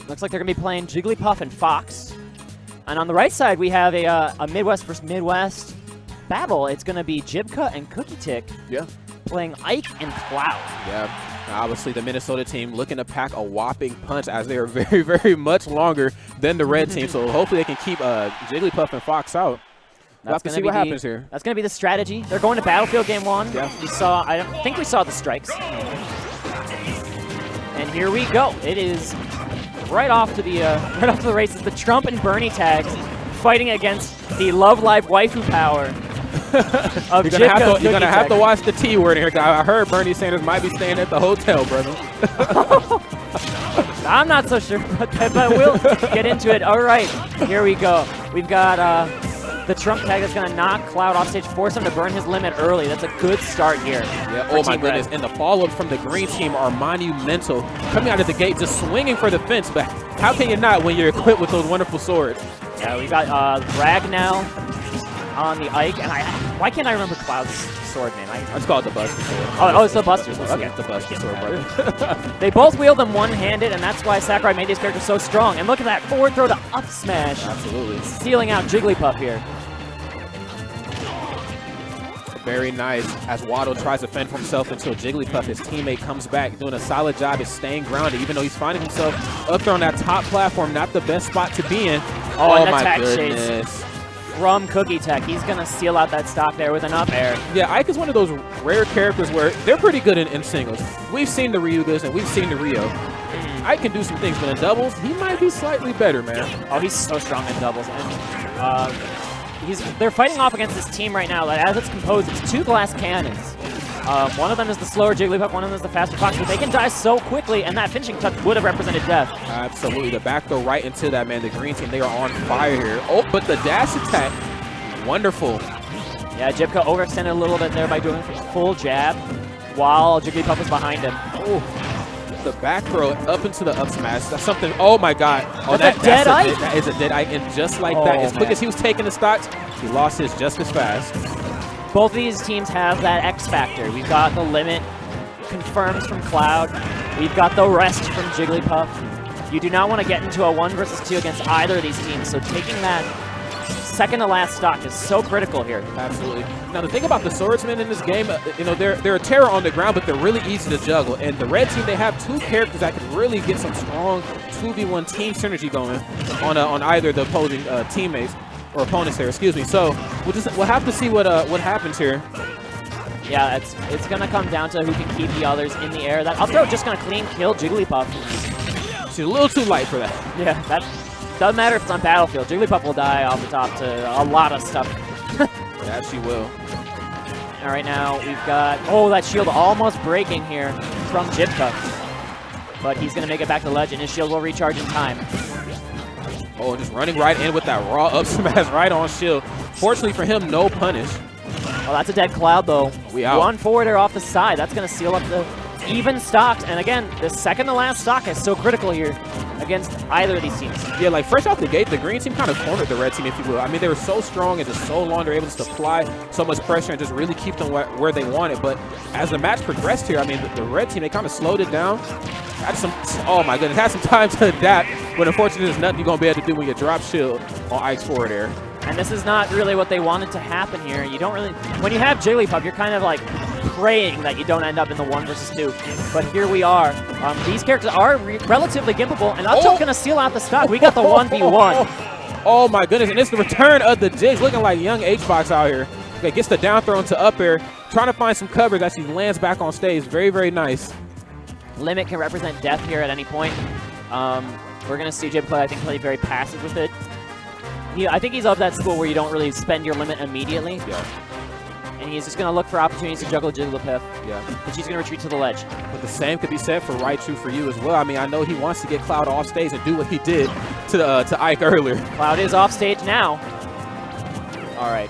Looks like they're going to be playing Jigglypuff and Fox. And on the right side, we have a Midwest versus Midwest battle. It's going to be Jibca and Cookietic playing Ike and Cloud. Yeah, obviously the Minnesota team looking to pack a whopping punch as they are very, very much longer than the red team. So hopefully they can keep Jigglypuff and Fox out. We'll have to see what happens here. That's going to be the strategy. They're going to Battlefield Game 1. Yeah. I think we saw the strikes. And here we go. It is right off to the races. The Trump and Bernie tags fighting against the Love Live waifu power of Jibca. You're gonna have to watch the T word here. I heard Bernie Sanders might be staying at the hotel, brother. I'm not so sure, but we'll get into it. All right, here we go. We've got the Trump tag that's going to knock Cloud off stage, force him to burn his limit early. That's a good start here. Yeah, oh my goodness. And the follow-ups from the green team are monumental. Coming out of the gate, just swinging for the fence, but how can you not when you're equipped with those wonderful swords? Yeah, we got Rag now on the Ike, and why can't I remember Cloud's sword name? Let's call it the Buster Sword. Oh, it's the Buster Sword. Okay. It's the Buster Sword, brother. They both wield them one-handed, and that's why Sakurai made these characters so strong. And look at that forward throw to up smash. Absolutely. Sealing out Jigglypuff here. Very nice as Waddle tries to fend for himself until Jigglypuff, his teammate, comes back, doing a solid job at staying grounded, even though he's finding himself up there on that top platform, not the best spot to be in. Oh my goodness. From Cookietic, he's going to seal out that stock there with an up air. Yeah, Ike is one of those rare characters where they're pretty good in singles. We've seen the Ryugas and we've seen the Rio. Ike can do some things, but in doubles, he might be slightly better, man. Oh, he's so strong in doubles. And they're fighting off against this team right now. As it's composed, it's two glass cannons. One of them is the slower Jigglypuff, one of them is the faster Fox, but they can die so quickly, and that finishing touch would have represented death. Absolutely. The back throw right into that, man. The green team, they are on fire here. Oh, but the dash attack, wonderful. Yeah, Jibca overextended a little bit there by doing a full jab while Jigglypuff was behind him. Oh. The back throw up into the up smash. That's something. Oh my God! Oh, that's a dead Ike. That is a dead Ike, and just like that, as quick as he was taking the stocks, he lost his just as fast. Both of these teams have that X factor. We've got the limit confirms from Cloud. We've got the rest from Jigglypuff. You do not want to get into a 1 versus 2 against either of these teams. So taking that second to last stock is so critical here. Absolutely. Now the thing about the swordsmen in this game, you know, they're a terror on the ground, but they're really easy to juggle. And the red team, they have two characters that can really get some strong 2v1 team synergy going on either the opposing teammates or opponents there. Excuse me. So we'll have to see what happens here. Yeah, it's gonna come down to who can keep the others in the air. That up throw just gonna clean kill Jigglypuff. She's a little too light for that. Yeah, that doesn't matter if it's on Battlefield. Jigglypuff will die off the top to a lot of stuff. Yeah, she will. All right, now we've got, that shield almost breaking here from Jibca. But he's gonna make it back to ledge, and his shield will recharge in time. Oh, just running right in with that raw up smash right on shield. Fortunately for him, no punish. Well, that's a dead Cloud, though. We out. One forwarder off the side. That's going to seal up the even stocks. And again, the second to last stock is so critical here against either of these teams. Yeah, like fresh out the gate, the green team kind of cornered the red team, if you will. I mean, they were so strong and just so long, they're able to apply so much pressure and just really keep them where they wanted. But as the match progressed here, I mean, the red team, they kind of slowed it down. Oh my goodness, had some time to adapt, but unfortunately there's nothing you're going to be able to do when you drop shield on Ike's forward air. And this is not really what they wanted to happen here. You don't really, when you have Jigglypuff, you're kind of like praying that you don't end up in the 1 versus 2. But here we are. These characters are relatively gimpable, and up tilt going to seal out the stock. We got the 1v1. Oh my goodness, and it's the return of the Jigs, looking like young H-Box out here. Okay, gets the down throw into up air, trying to find some coverage as he lands back on stage. Very, very nice. Limit can represent death here at any point. We're going to see Jibca, I think, play very passive with it. I think he's of that school where you don't really spend your limit immediately. Yeah. And he's just going to look for opportunities to juggle Jigglypuff. Yeah. And she's going to retreat to the ledge. But the same could be said for Raichu4U as well. I mean, I know he wants to get Cloud off stage and do what he did to Ike earlier. Cloud is off stage now. All right.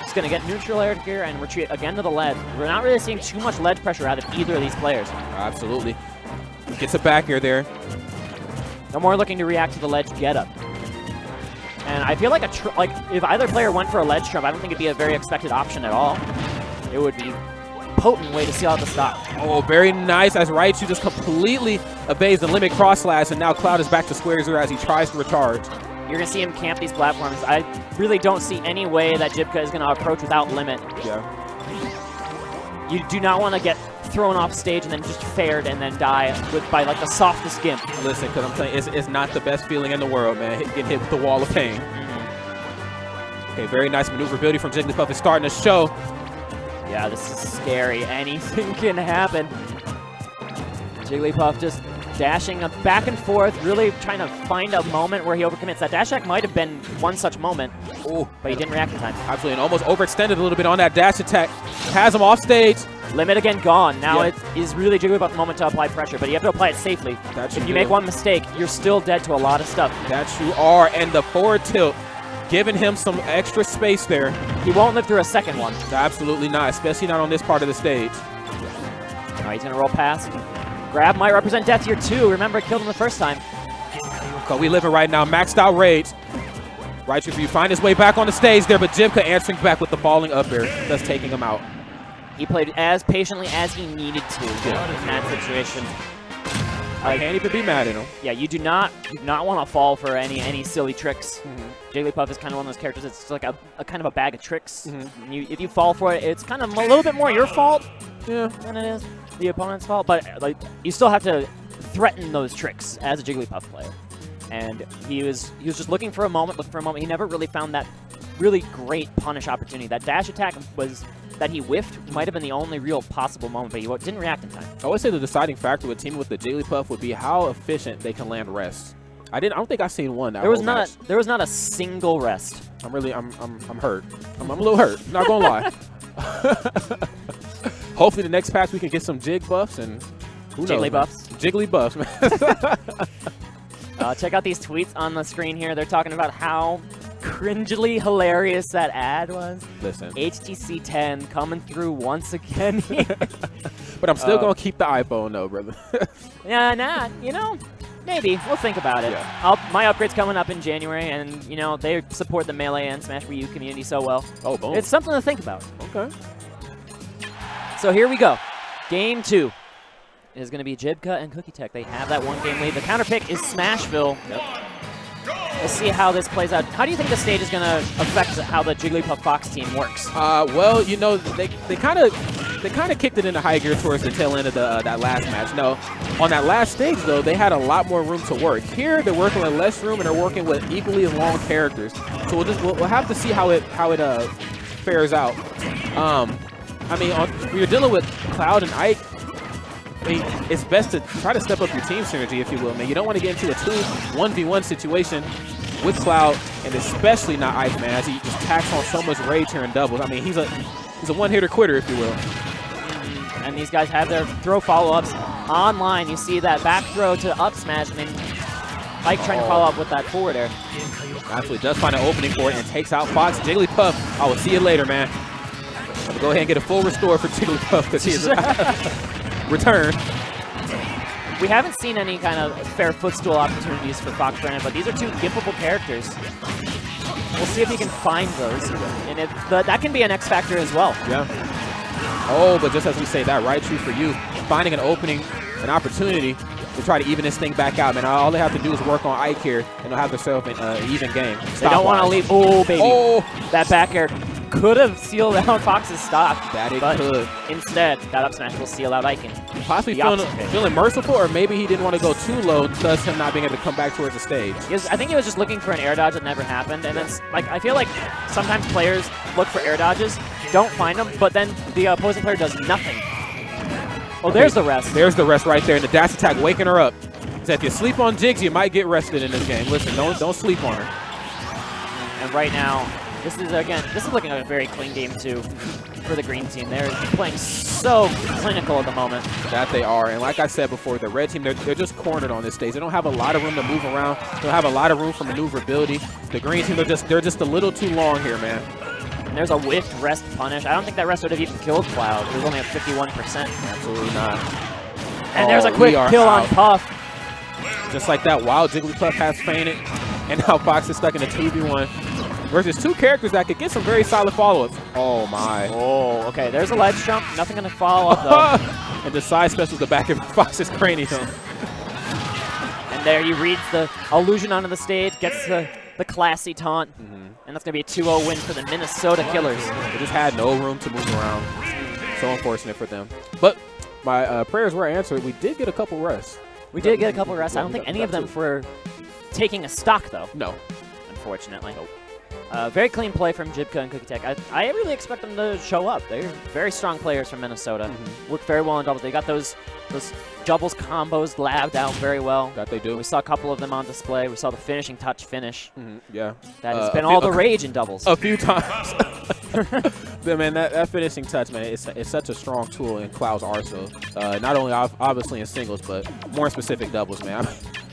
He's going to get neutral air here and retreat again to the ledge. We're not really seeing too much ledge pressure out of either of these players. Absolutely. Gets a back air there. No more looking to react to the ledge get up. And I feel like if either player went for a ledge trump, I don't think it'd be a very expected option at all. It would be a potent way to seal out the stock. Oh, very nice as Raichu just completely evades the limit cross slash, and now Cloud is back to square zero as he tries to recharge. You're going to see him camp these platforms. I really don't see any way that Jibca is going to approach without limit. Yeah. You do not want to get thrown off stage and then just fared and then die by like the softest gimp. Listen, because I'm saying it's not the best feeling in the world, man. Getting hit with the wall of pain. Okay, very nice maneuverability from Jigglypuff is starting to show. Yeah, this is scary. Anything can happen. Jigglypuff just dashing back and forth, really trying to find a moment where he overcommits. That dash attack might have been one such moment, but he didn't react in time. Absolutely, and almost overextended a little bit on that dash attack. Has him off stage. Limit again gone. Now it is really Jigglypuff's moment to apply pressure, but you have to apply it safely. If you make one mistake, you're still dead to a lot of stuff. That you are, and the forward tilt, giving him some extra space there. He won't live through a second one. Absolutely not, especially not on this part of the stage. All right, he's going to roll past. Grab might represent death here too. Remember, it killed him the first time. Okay, we live it right now. Maxed out rage. Raichu4U find his way back on the stage there, but Jibca answering back with the falling up air, thus taking him out. He played as patiently as he needed to in that situation. I can't even be mad at him. Yeah, you do not want to fall for any silly tricks. Jigglypuff is kind of one of those characters. It's like a kind of a bag of tricks. And if you fall for it, it's kind of a little bit more your fault than it is the opponent's fault. But like you still have to threaten those tricks as a Jigglypuff player. And he was just looking for a moment. He never really found that really great punish opportunity. That dash attack that he whiffed might have been the only real possible moment, but he didn't react in time. I always say the deciding factor with teaming with the Jigglypuff would be how efficient they can land rests. I don't think I've seen one. There was not a single rest. I'm hurt. I'm a little hurt. Not gonna lie. Hopefully the next patch we can get some Jig buffs and who knows. Jiggly buffs. Jiggly buffs, man. Check out these tweets on the screen here. They're talking about how cringily hilarious that ad was. Listen. HTC 10 coming through once again. But I'm still going to keep the iPhone, though, brother. Yeah, you know, maybe. We'll think about it. Yeah. My upgrade's coming up in January, and, you know, they support the Melee and Smash Wii U community so well. Oh, boom. It's something to think about. Okay. So here we go. Game 2 is going to be Jibca and Cookietic. They have that one-game lead. The counter pick is Smashville. Yep. We'll see how this plays out. How do you think the stage is going to affect how the Jigglypuff Fox team works? Well, you know, they kind of kicked it into high gear towards the tail end of that last match. No, on that last stage though, they had a lot more room to work. Here, they're working with less room and they're working with equally as long characters. So we'll have to see how it fares out. I mean, when you're dealing with Cloud and Ike, I mean, it's best to try to step up your team synergy, if you will, man. You don't want to get into a 1v1 situation with Cloud, and especially not Ike, man, as he just tacks on so much rage here in doubles. I mean, he's a one-hitter quitter, if you will. And these guys have their throw follow-ups online. You see that back throw to up smash, and then Ike trying to follow up with that forward air. Absolutely does find an opening for it and takes out Fox. Jigglypuff, I will see you later, man. I'm going to go ahead and get a full restore for Jigglypuff because he is return. We haven't seen any kind of fair footstool opportunities for Fox Brennan, but these are two gimpable characters. We'll see if he can find those, and that can be an X factor as well. Yeah. Oh, but just as we say that, Raichu4U finding an opening, an opportunity to try to even this thing back out, man. All they have to do is work on Ike here, and they'll have themselves an even game. They don't want to leave. Oh, baby. Oh. That back air could have sealed out Fox's stock. That it but could. Instead, that up smash will seal out Ike. Possibly feeling merciful, or maybe he didn't want to go too low, thus him not being able to come back towards the stage. I think he was just looking for an air dodge that never happened. And then, like, I feel like sometimes players look for air dodges, don't find them, but then the opposing player does nothing. Oh, there's the rest. There's the rest right there, and the dash attack waking her up. So if you sleep on Jigs, you might get rested in this game. Listen, don't sleep on her. And right now, this is looking like a very clean game too for the green team. They're playing so clinical at the moment. That they are, and like I said before, the red team, they're just cornered on this stage. They don't have a lot of room to move around. They don't have a lot of room for maneuverability. The green team, they're just a little too long here, man. And there's a whiffed rest punish. I don't think that rest would have even killed Cloud. It was only at 51%. Absolutely not. And there's a quick kill on Puff. Just like that, while Jigglypuff has fainted, and now Fox is stuck in a 2v1 versus two characters that could get some very solid follow-ups. Oh, my. Oh, okay. There's a ledge jump. Nothing going to follow up, though. And the side special is the back of Fox's cranium. And there he reads the illusion onto the stage, gets the classy taunt, and that's going to be a 2-0 win for the Minnesota Killers. They just had no room to move around. So unfortunate for them. But my prayers were answered. We did get a couple rests. We did get a couple of rests. I don't think any of them were taking a stock, though. No. Unfortunately. Nope. Very clean play from Jibca and Cookietic. I really expect them to show up. They're very strong players from Minnesota. Work very well in doubles. They got those doubles combos labbed out very well. That they do. We saw a couple of them on display. We saw the finishing touch finish. Yeah. That has been all the rage in doubles. A few times. Man, that finishing touch, man, it's such a strong tool in Cloud's arsenal. Not only obviously in singles, but more in specific doubles, man.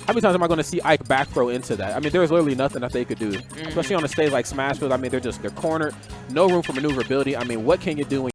How many times am I going to see Ike back throw into that? I mean, there's literally nothing that they could do, especially on a stage like Smashfield. I mean, they're cornered, no room for maneuverability. I mean, what can you do when